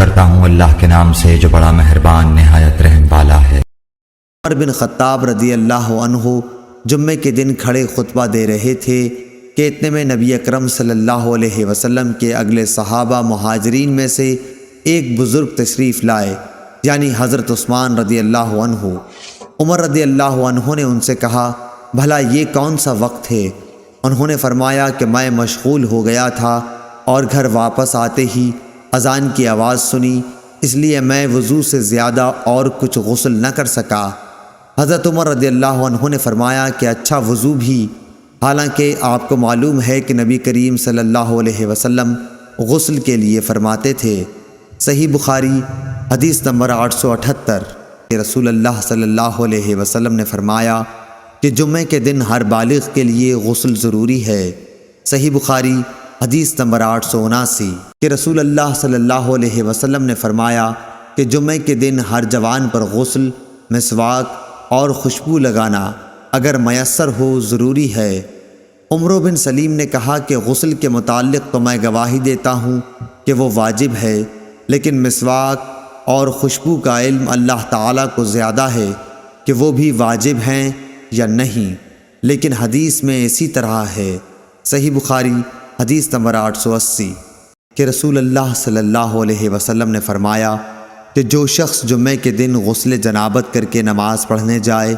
کرتا ہوں اللہ کے نام سے جو بڑا مہربان نہایت رحم والا ہے۔ عمر بن خطاب رضی اللہ عنہ جمعے کے دن کھڑے خطبہ دے رہے تھے کہ اتنے میں نبی اکرم صلی اللہ علیہ وسلم کے اگلے صحابہ مہاجرین میں سے ایک بزرگ تشریف لائے، یعنی حضرت عثمان رضی اللہ عنہ۔ عمر رضی اللہ عنہ نے ان سے کہا، بھلا یہ کون سا وقت ہے؟ انہوں نے فرمایا کہ میں مشغول ہو گیا تھا اور گھر واپس آتے ہی اذان کی آواز سنی، اس لیے میں وضو سے زیادہ اور کچھ غسل نہ کر سکا۔ حضرت عمر رضی اللہ عنہ نے فرمایا کہ اچھا وضو بھی، حالانکہ آپ کو معلوم ہے کہ نبی کریم صلی اللہ علیہ وسلم غسل کے لیے فرماتے تھے۔ صحیح بخاری حدیث نمبر 878 کہ رسول اللہ صلی اللہ علیہ وسلم نے فرمایا کہ جمعے کے دن ہر بالغ کے لیے غسل ضروری ہے۔ صحیح بخاری حدیث نمبر 879 کہ رسول اللہ صلی اللہ علیہ وسلم نے فرمایا کہ جمعے کے دن ہر جوان پر غسل، مسواک اور خوشبو لگانا اگر میسر ہو ضروری ہے۔ عمرو بن سلیم نے کہا کہ غسل کے متعلق تو میں گواہی دیتا ہوں کہ وہ واجب ہے، لیکن مسواک اور خوشبو کا علم اللہ تعالیٰ کو زیادہ ہے کہ وہ بھی واجب ہیں یا نہیں، لیکن حدیث میں اسی طرح ہے۔ صحیح بخاری حدیث نمبر 880 کہ رسول اللہ صلی اللہ علیہ وسلم نے فرمایا کہ جو شخص جمعے کے دن غسل جنابت کر کے نماز پڑھنے جائے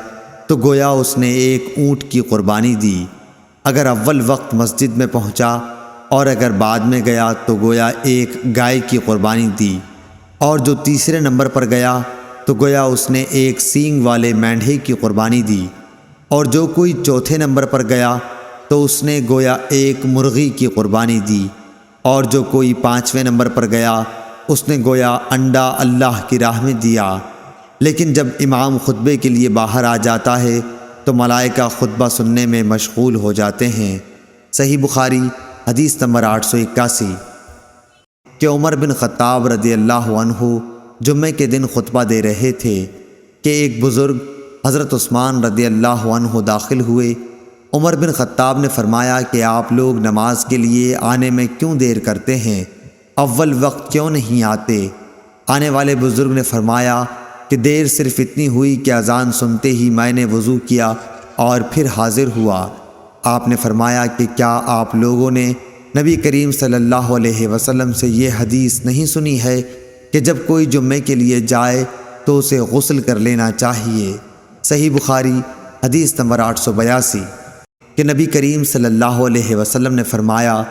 تو گویا اس نے ایک اونٹ کی قربانی دی، اگر اول وقت مسجد میں پہنچا، اور اگر بعد میں گیا تو گویا ایک گائے کی قربانی دی، اور جو تیسرے نمبر پر گیا تو گویا اس نے ایک سینگ والے مینڈھے کی قربانی دی، اور جو کوئی چوتھے نمبر پر گیا تو اس نے گویا ایک مرغی کی قربانی دی، اور جو کوئی پانچویں نمبر پر گیا اس نے گویا انڈا اللہ کی راہ میں دیا۔ لیکن جب امام خطبے کے لیے باہر آ جاتا ہے تو ملائکہ خطبہ سننے میں مشغول ہو جاتے ہیں۔ صحیح بخاری حدیث نمبر 881 کہ عمر بن خطاب رضی اللہ عنہ جمعے کے دن خطبہ دے رہے تھے کہ ایک بزرگ حضرت عثمان رضی اللہ عنہ داخل ہوئے۔ عمر بن خطاب نے فرمایا کہ آپ لوگ نماز کے لیے آنے میں کیوں دیر کرتے ہیں؟ اول وقت کیوں نہیں آتے؟ آنے والے بزرگ نے فرمایا کہ دیر صرف اتنی ہوئی کہ اذان سنتے ہی میں نے وضو کیا اور پھر حاضر ہوا۔ آپ نے فرمایا کہ کیا آپ لوگوں نے نبی کریم صلی اللہ علیہ وسلم سے یہ حدیث نہیں سنی ہے کہ جب کوئی جمعے کے لیے جائے تو اسے غسل کر لینا چاہیے؟ صحیح بخاری حدیث نمبر 882 کہ نبی کریم صلی اللہ علیہ وسلم نے فرمایا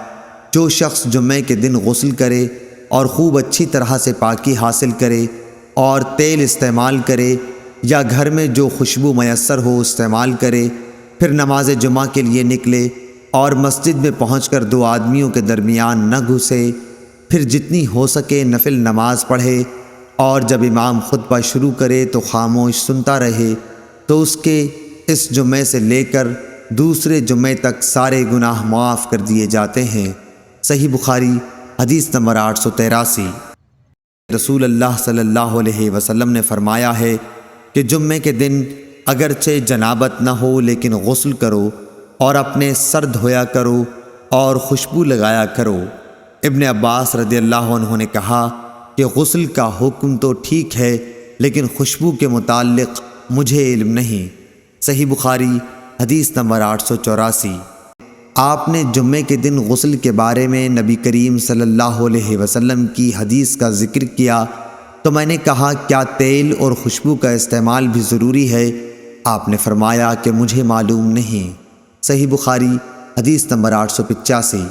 جو شخص جمعے کے دن غسل کرے اور خوب اچھی طرح سے پاکی حاصل کرے اور تیل استعمال کرے یا گھر میں جو خوشبو میسر ہو استعمال کرے، پھر نماز جمعہ کے لیے نکلے اور مسجد میں پہنچ کر دو آدمیوں کے درمیان نہ گھسے، پھر جتنی ہو سکے نفل نماز پڑھے، اور جب امام خطبہ شروع کرے تو خاموش سنتا رہے، تو اس کے اس جمعے سے لے کر دوسرے جمعے تک سارے گناہ معاف کر دیے جاتے ہیں۔ صحیح بخاری حدیث نمبر 883 رسول اللہ صلی اللہ علیہ وسلم نے فرمایا ہے کہ جمعے کے دن اگرچہ جنابت نہ ہو لیکن غسل کرو اور اپنے سر دھویا کرو اور خوشبو لگایا کرو۔ ابن عباس رضی اللہ عنہ نے کہا کہ غسل کا حکم تو ٹھیک ہے لیکن خوشبو کے متعلق مجھے علم نہیں۔ صحیح بخاری حدیث نمبر 884 آپ نے جمعے کے دن غسل کے بارے میں نبی کریم صلی اللہ علیہ وسلم کی حدیث کا ذکر کیا تو میں نے کہا کیا تیل اور خوشبو کا استعمال بھی ضروری ہے؟ آپ نے فرمایا کہ مجھے معلوم نہیں۔ صحیح بخاری حدیث نمبر 885